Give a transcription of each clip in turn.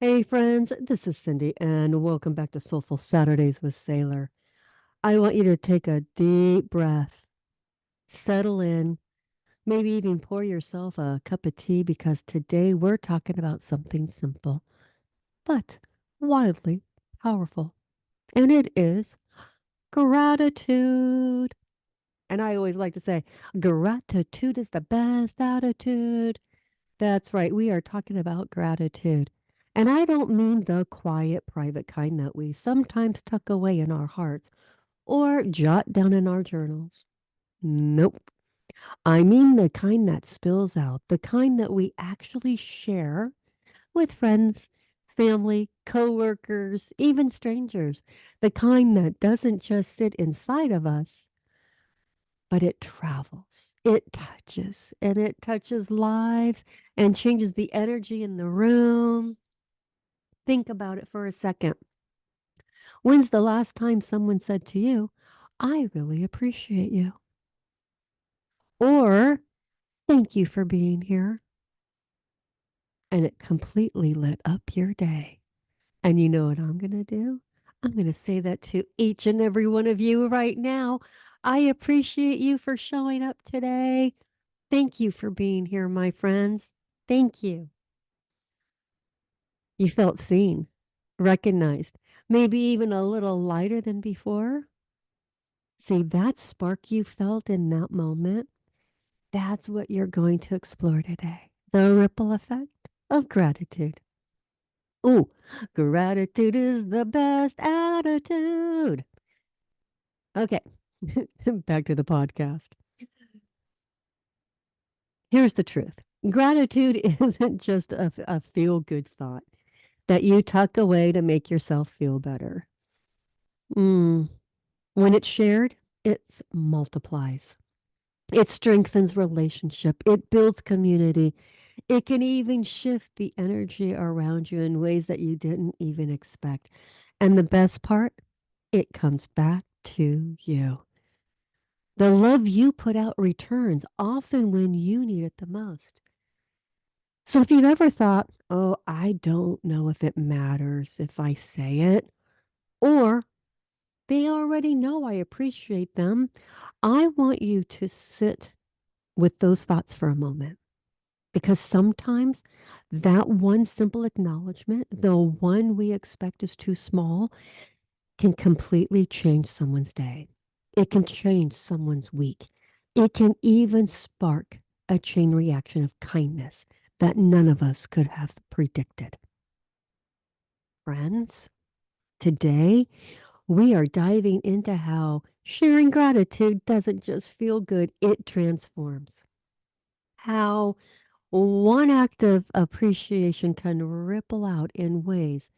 Hey friends, this is Cindy, and welcome back to Soulful Saturdays with Saylor. I want you to take a deep breath, settle in, maybe even pour yourself a cup of tea because today we're talking about something simple but wildly powerful. And it is gratitude. And I always like to say, gratitude is the best attitude. That's right. We are talking about gratitude. And I don't mean the quiet, private kind that we sometimes tuck away in our hearts or jot down in our journals. Nope. I mean the kind that spills out, the kind that we actually share with friends, family, coworkers, even strangers. The kind that doesn't just sit inside of us, but it travels. It touches and it touches lives and changes the energy in the room. Think about it for a second. When's the last time someone said to you, I really appreciate you? Or thank you for being here. And it completely lit up your day. And you know what I'm going to do? I'm going to say that to each and every one of you right now. I appreciate you for showing up today. Thank you for being here, my friends. Thank you. You felt seen, recognized, maybe even a little lighter than before. See, that spark you felt in that moment, that's what you're going to explore today. The ripple effect of gratitude. Ooh, gratitude is the best attitude. Okay, back to the podcast. Here's the truth. Gratitude isn't just a feel good thought that you tuck away to make yourself feel better. Mm. When it's shared, it multiplies. It strengthens relationship. It builds community. It can even shift the energy around you in ways that you didn't even expect. And the best part, it comes back to you. The love you put out returns often when you need it the most. So if you've ever thought, oh, I don't know if it matters if I say it, or they already know I appreciate them, I want you to sit with those thoughts for a moment. Because sometimes that one simple acknowledgement, the one we expect is too small, can completely change someone's day. It can change someone's week. It can even spark a chain reaction of kindness that none of us could have predicted. Friends, today we are diving into how sharing gratitude doesn't just feel good, it transforms. How one act of appreciation can ripple out in ways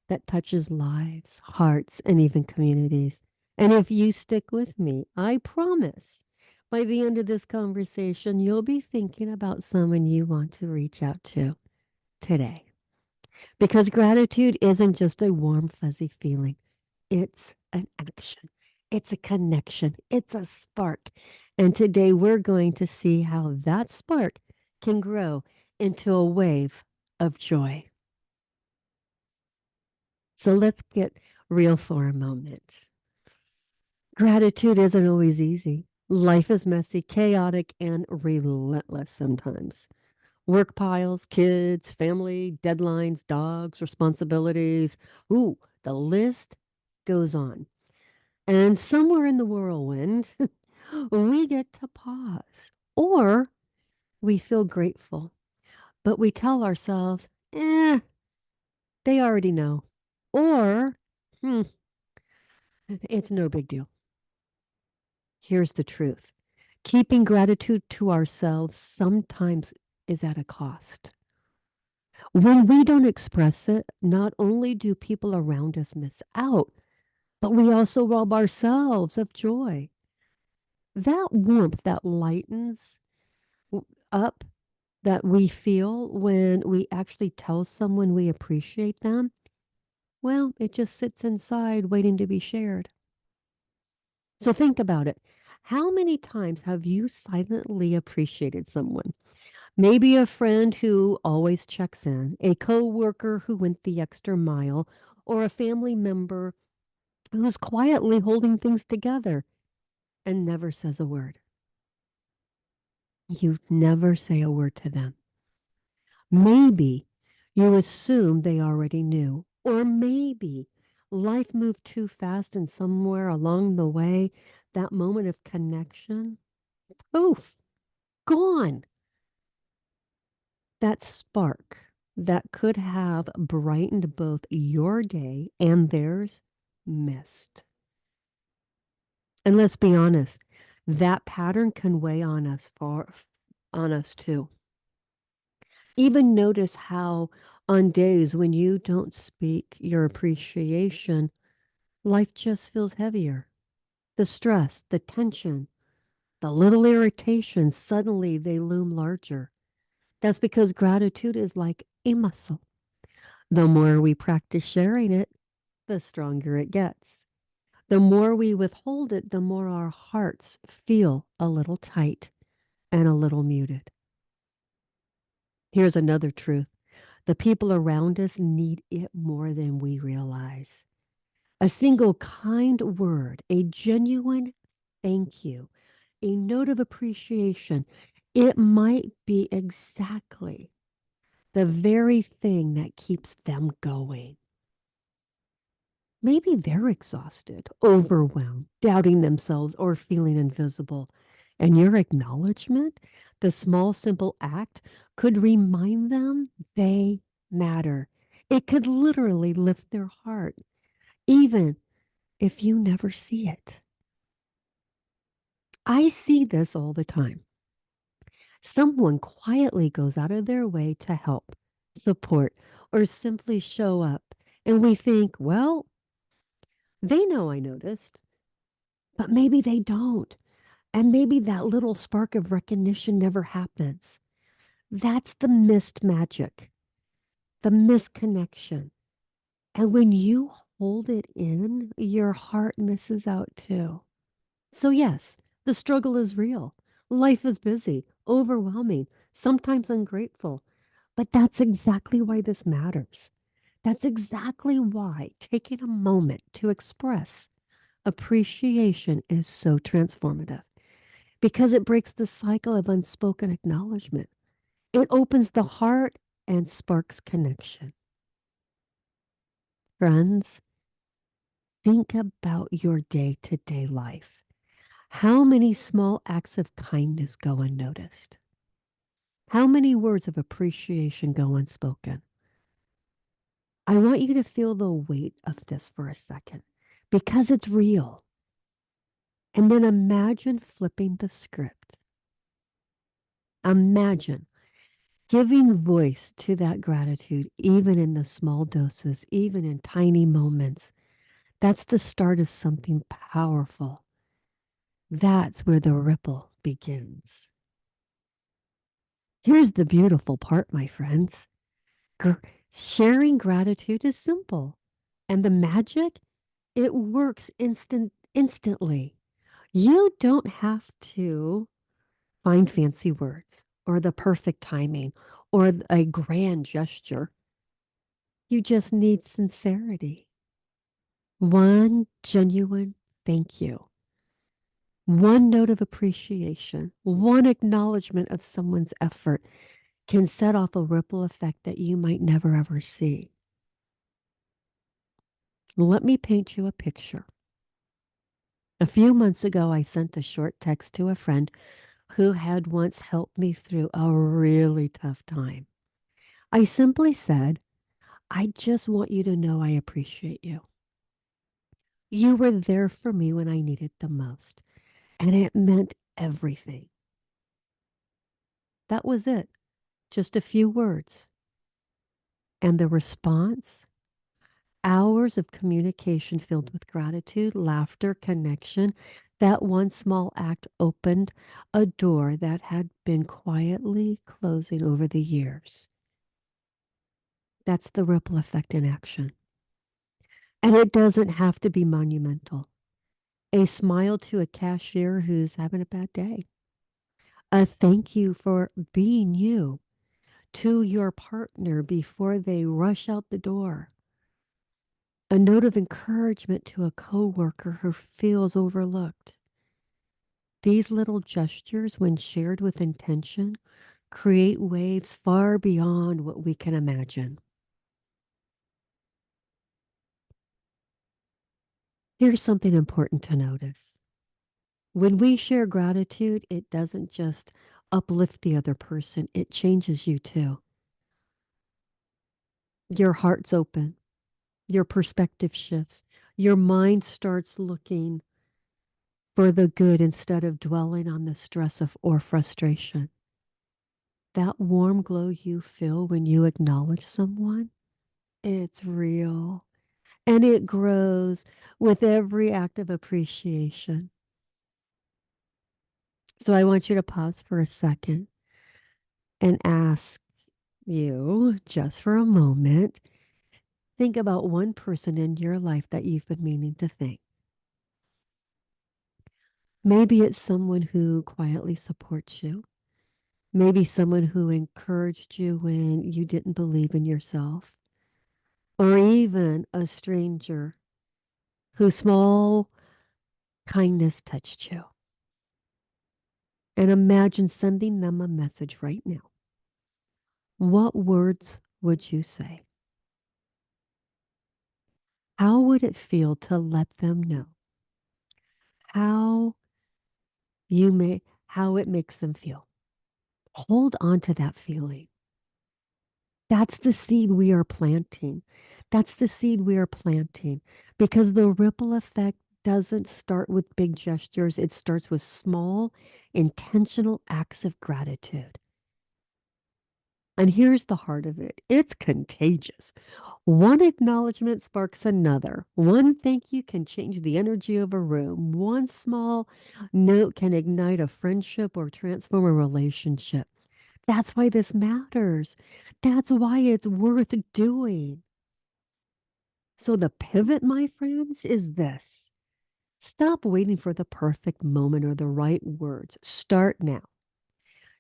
that touches lives, hearts, and even communities. And if you stick with me, I promise by the end of this conversation, you'll be thinking about someone you want to reach out to today. Because gratitude isn't just a warm, fuzzy feeling, it's an action, it's a connection, it's a spark. And today we're going to see how that spark can grow into a wave of joy. So let's get real for a moment. Gratitude isn't always easy. Life is messy, chaotic, and relentless sometimes. Work piles, kids, family, deadlines, dogs, responsibilities. Ooh, the list goes on. And somewhere in the whirlwind, we get to pause. Or we feel grateful, but we tell ourselves, they already know. Or, hmm, it's no big deal. Here's the truth. Keeping gratitude to ourselves sometimes is at a cost. When we don't express it, not only do people around us miss out, but we also rob ourselves of joy. That warmth that lightens up that we feel when we actually tell someone we appreciate them, well, it just sits inside waiting to be shared. So think about it. How many times have you silently appreciated someone? Maybe a friend who always checks in, a coworker who went the extra mile, or a family member who's quietly holding things together and never says a word. You never say a word to them. Maybe you assume they already knew, or maybe life moved too fast and somewhere along the way, that moment of connection, poof, gone. That spark that could have brightened both your day and theirs missed. And let's be honest, that pattern can weigh on us too. Even notice how on days when you don't speak your appreciation, life just feels heavier. The stress, the tension, the little irritation, suddenly they loom larger. That's because gratitude is like a muscle. The more we practice sharing it, the stronger it gets. The more we withhold it, the more our hearts feel a little tight and a little muted. Here's another truth: the people around us need it more than we realize. A single kind word, a genuine thank you, a note of appreciation, it might be exactly the very thing that keeps them going. Maybe they're exhausted, overwhelmed, doubting themselves, or feeling invisible. And your acknowledgement, the small, simple act, could remind them they matter. It could literally lift their heart, even if you never see it. I see this all the time. Someone quietly goes out of their way to help, support, or simply show up. And we think, well, they know I noticed, but maybe they don't. And maybe that little spark of recognition never happens. That's the missed magic, the misconnection. And when you hold it in, your heart misses out too. So, yes, the struggle is real. Life is busy, overwhelming, sometimes ungrateful. But that's exactly why this matters. That's exactly why taking a moment to express appreciation is so transformative, because it breaks the cycle of unspoken acknowledgement. It opens the heart and sparks connection. Friends, think about your day to day life. How many small acts of kindness go unnoticed? How many words of appreciation go unspoken? I want you to feel the weight of this for a second because it's real. And then imagine flipping the script. Imagine giving voice to that gratitude, even in the small doses, even in tiny moments. That's the start of something powerful. That's where the ripple begins. Here's the beautiful part, my friends. Gr- Sharing gratitude is simple. And the magic, it works instantly. You don't have to find fancy words or the perfect timing or a grand gesture. You just need sincerity. One genuine thank you. One note of appreciation, one acknowledgement of someone's effort can set off a ripple effect that you might never ever see. Let me paint you a picture. A few months ago, I sent a short text to a friend who had once helped me through a really tough time. I simply said, I just want you to know I appreciate you. You were there for me when I needed the most, and it meant everything. That was it, just a few words. And the response? Hours of communication filled with gratitude, laughter, connection. That one small act opened a door that had been quietly closing over the years. That's the ripple effect in action. And it doesn't have to be monumental. A smile to a cashier who's having a bad day, A thank you for being you to your partner before they rush out the door. A note of encouragement to a coworker who feels overlooked. These little gestures, when shared with intention, create waves far beyond what we can imagine. Here's something important to notice. When we share gratitude, it doesn't just uplift the other person, it changes you too. Your heart's open, your perspective shifts, your mind starts looking for the good instead of dwelling on the stress of or frustration. That warm glow you feel when you acknowledge someone, it's real and it grows with every act of appreciation. So I want you to pause for a second and ask you, just for a moment, think about one person in your life that you've been meaning to thank. Maybe it's someone who quietly supports you. Maybe someone who encouraged you when you didn't believe in yourself. Or even a stranger whose small kindness touched you. And imagine sending them a message right now. What words would you say? How would it feel to let them know how how it makes them feel? Hold on to that feeling. That's the seed we are planting. That's the seed we are planting because the ripple effect doesn't start with big gestures. It starts with small, intentional acts of gratitude. And here's the heart of it, it's contagious. One acknowledgement sparks another. One thank you can change the energy of a room. One small note can ignite a friendship or transform a relationship. That's why this matters. That's why it's worth doing. So, the pivot, my friends, is this: stop waiting for the perfect moment or the right words. Start now.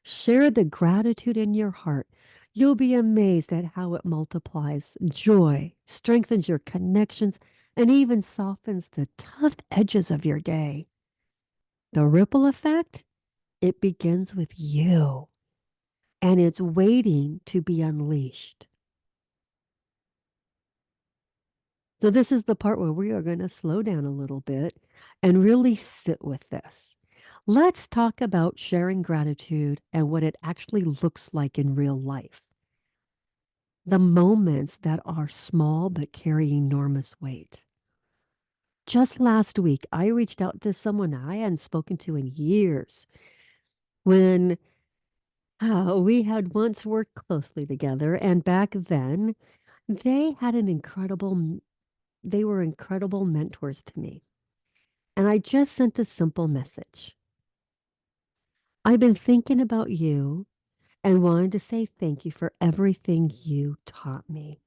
Share the gratitude in your heart. You'll be amazed at how it multiplies joy, strengthens your connections, and even softens the tough edges of your day. The ripple effect, it begins with you and it's waiting to be unleashed. So, this is the part where we are going to slow down a little bit and really sit with this. Let's talk about sharing gratitude and what it actually looks like in real life. The moments that are small but carry enormous weight. Just last week, I reached out to someone I hadn't spoken to in years when we had once worked closely together. And back then, they had they were incredible mentors to me. And I just sent a simple message. I've been thinking about you and wanted to say thank you for everything you taught me.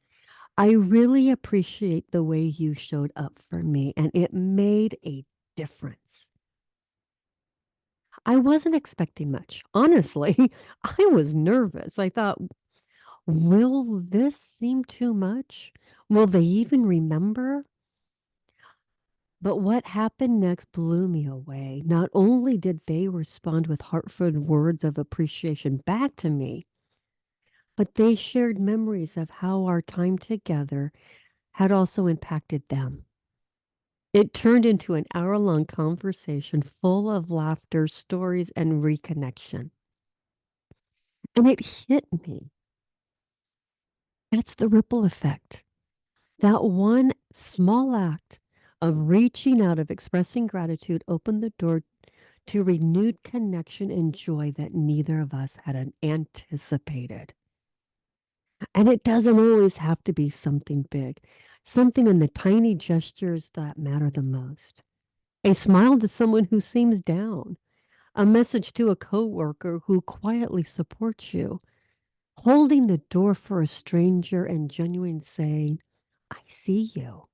I really appreciate the way you showed up for me, and it made a difference. I wasn't expecting much. Honestly, I was nervous. I thought, will this seem too much? Will they even remember? But what happened next blew me away. Not only did they respond with heartfelt words of appreciation back to me, but they shared memories of how our time together had also impacted them. It turned into an hour-long conversation full of laughter, stories, and reconnection. And it hit me. That's the ripple effect. That one small act of reaching out, of expressing gratitude, opened the door to renewed connection and joy that neither of us had anticipated. And it doesn't always have to be something big, something in the tiny gestures that matter the most. A smile to someone who seems down, a message to a coworker who quietly supports you, holding the door for a stranger and genuine saying, I see you.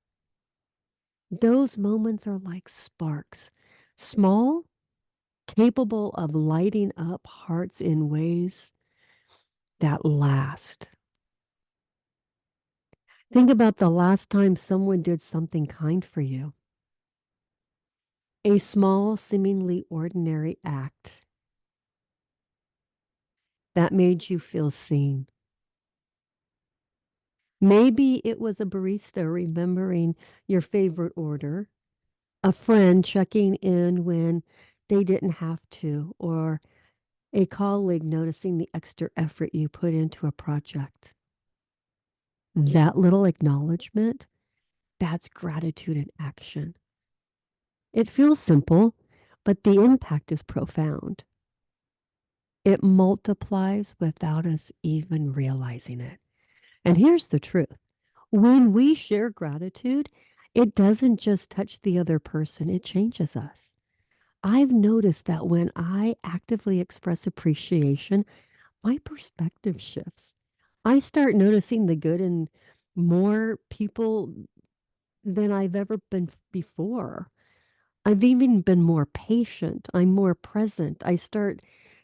Those moments are like sparks, small capable of lighting up hearts in ways that last. Think about the last time someone did something kind for you. A small, seemingly ordinary act that made you feel seen. Maybe it was a barista remembering your favorite order, a friend checking in when they didn't have to, or a colleague noticing the extra effort you put into a project. That little acknowledgement, that's gratitude in action. It feels simple, but the impact is profound. It multiplies without us even realizing it. And here's the truth: when we share gratitude, it doesn't just touch the other person, it changes us. I've noticed that when I actively express appreciation, my perspective shifts. I start noticing the good in more people than I've ever been before. I've even been more patient. I'm more present. I start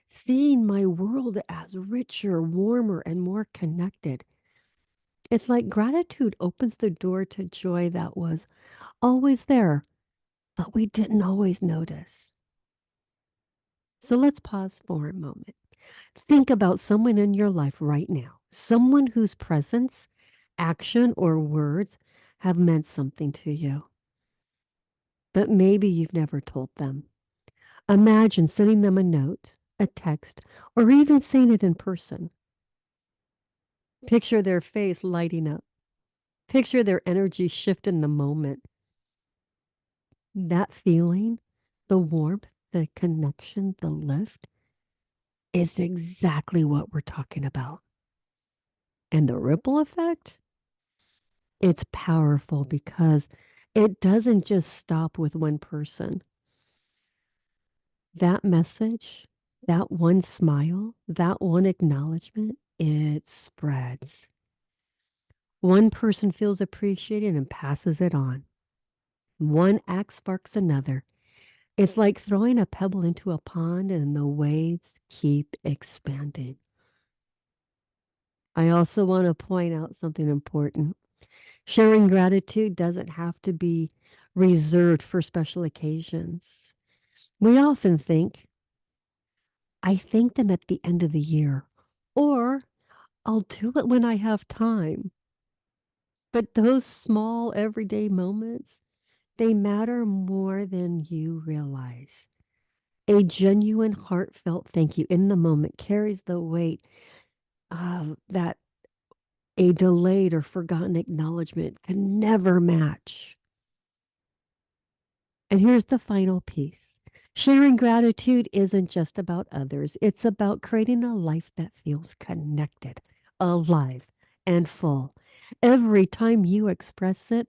seeing my world as richer, warmer, and more connected. It's like gratitude opens the door to joy that was always there, but we didn't always notice. So let's pause for a moment. Think about someone in your life right now, someone whose presence, action, or words have meant something to you, but maybe you've never told them. Imagine sending them a note, a text, or even saying it in person. Picture their face lighting up. Picture their energy shift in the moment. That feeling, the warmth, the connection, the lift is exactly what we're talking about. And the ripple effect? It's powerful because it doesn't just stop with one person. That message, that one smile, that one acknowledgement, it spreads. One person feels appreciated and passes it on. One act sparks another. It's like throwing a pebble into a pond and the waves keep expanding. I also want to point out something important. Sharing gratitude doesn't have to be reserved for special occasions. We often think, I thank them at the end of the year, or I'll do it when I have time. But those small everyday moments, they matter more than you realize. A genuine, heartfelt thank you in the moment carries the weight of that a delayed or forgotten acknowledgement can never match. And here's the final piece: sharing gratitude isn't just about others, it's about creating a life that feels connected, alive, and full. Every time you express it,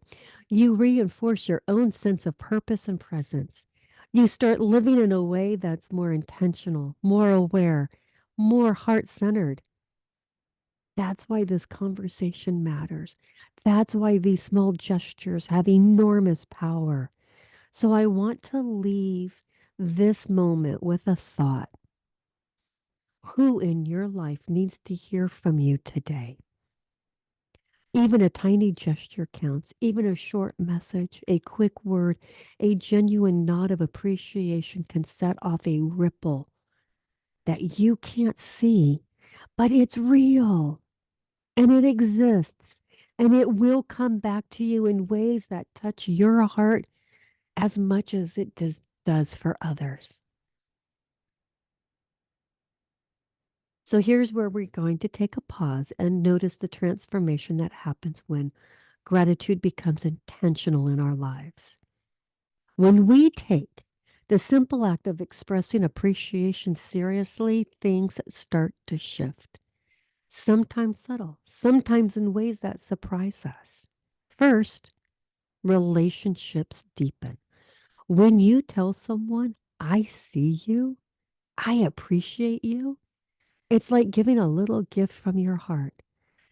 you reinforce your own sense of purpose and presence. You start living in a way that's more intentional, more aware, more heart centered. That's why this conversation matters. That's why these small gestures have enormous power. So I want to leave this moment with a thought. Who in your life needs to hear from you today? Even a tiny gesture counts, even a short message, a quick word, a genuine nod of appreciation can set off a ripple that you can't see, but it's real and it exists and it will come back to you in ways that touch your heart as much as it does for others. So here's where we're going to take a pause and notice the transformation that happens when gratitude becomes intentional in our lives. When we take the simple act of expressing appreciation seriously, things start to shift. Sometimes subtle, sometimes in ways that surprise us. First, relationships deepen. When you tell someone, I see you, I appreciate you, it's like giving a little gift from your heart.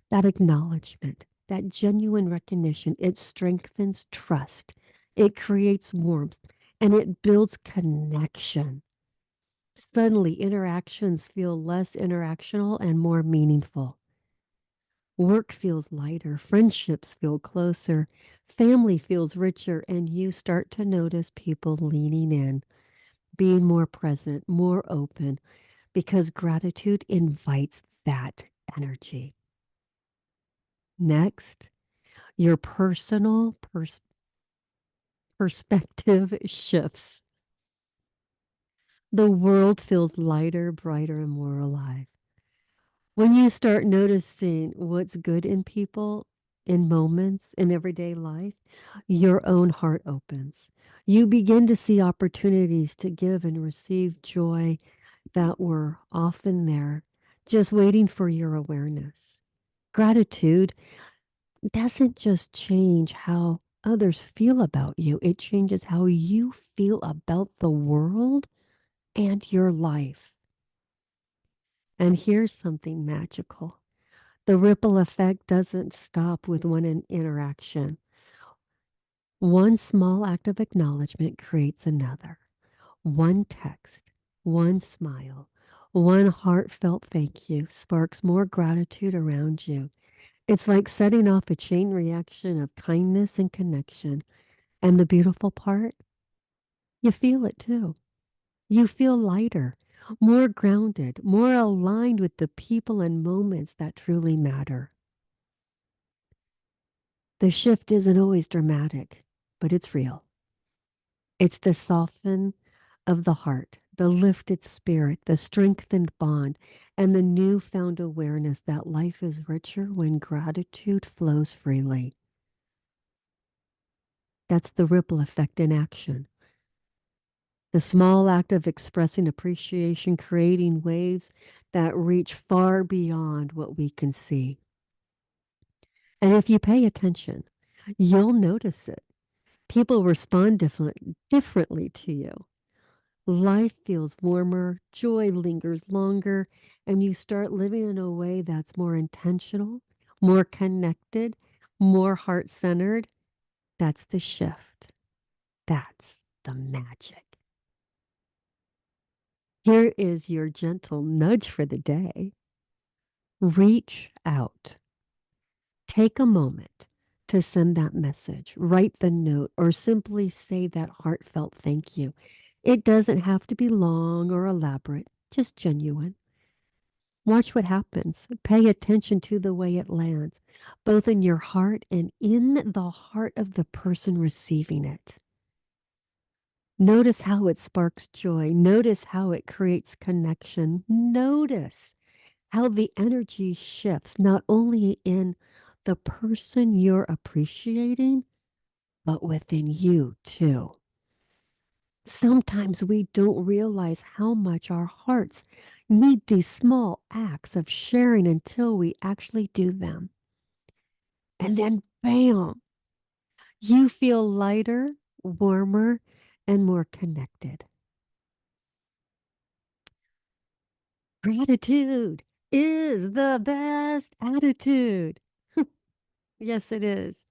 That acknowledgement, that genuine recognition, it strengthens trust, it creates warmth, and it builds connection. Suddenly, interactions feel less interactional and more meaningful. Work feels lighter, friendships feel closer, family feels richer, and you start to notice people leaning in, being more present, more open, because gratitude invites that energy. Next, your personal perspective shifts. The world feels lighter, brighter, and more alive. When you start noticing what's good in people, in moments, in everyday life, your own heart opens. You begin to see opportunities to give and receive joy that were often there, just waiting for your awareness. Gratitude doesn't just change how others feel about you, it changes how you feel about the world and your life. And here's something magical. The ripple effect doesn't stop with one interaction. One small act of acknowledgement creates another. One text, one smile, one heartfelt thank you sparks more gratitude around you. It's like setting off a chain reaction of kindness and connection. And the beautiful part, you feel it too. You feel lighter, more grounded, more aligned with the people and moments that truly matter. The shift isn't always dramatic, but it's real. It's the soften of the heart, the lifted spirit, the strengthened bond, and the newfound awareness that life is richer when gratitude flows freely. That's the ripple effect in action. The small act of expressing appreciation, creating waves that reach far beyond what we can see. And if you pay attention, you'll notice it. People respond differently to you. Life feels warmer, joy lingers longer, and you start living in a way that's more intentional, more connected, more heart centered. That's the shift. That's the magic. Here is your gentle nudge for the day. Reach out. Take a moment to send that message, write the note, or simply say that heartfelt thank you. It doesn't have to be long or elaborate, just genuine. Watch what happens. Pay attention to the way it lands, both in your heart and in the heart of the person receiving it. Notice how it sparks joy. Notice how it creates connection. Notice how the energy shifts not only in the person you're appreciating, but within you too. Sometimes we don't realize how much our hearts need these small acts of sharing until we actually do them. And then, bam, you feel lighter, warmer, and more connected. Gratitude is the best attitude. Yes, it is.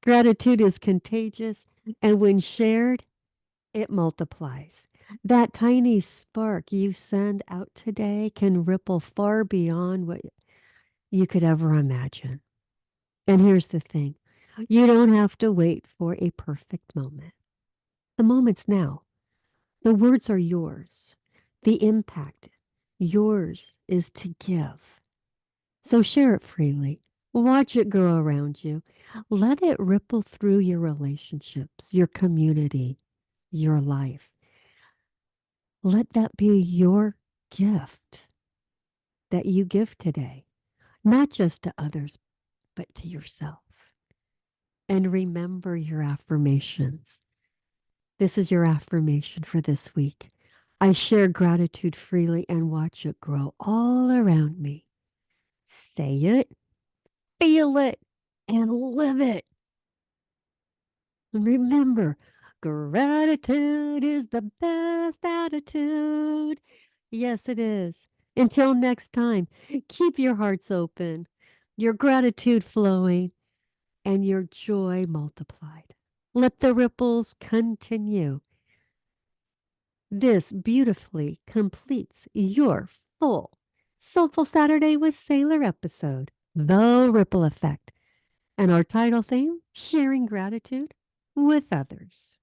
Gratitude is contagious, and when shared, it multiplies. That tiny spark you send out today can ripple far beyond what you could ever imagine. And here's the thing, you don't have to wait for a perfect moment. The moment's now. The words are yours. The impact, yours is to give. So share it freely. Watch it grow around you. Let it ripple through your relationships, your community, your life. Let that be your gift that you give today, not just to others, but to yourself. And remember your affirmations. This is your affirmation for this week. I share gratitude freely and watch it grow all around me. Say it, feel it, and live it. And remember, gratitude is the best attitude. Yes, it is. Until next time, keep your hearts open, your gratitude flowing, and your joy multiplied. Let the ripples continue. This beautifully completes your full Soulful Saturday with Sailor episode, The Ripple Effect, and our title theme, Sharing Gratitude with Others.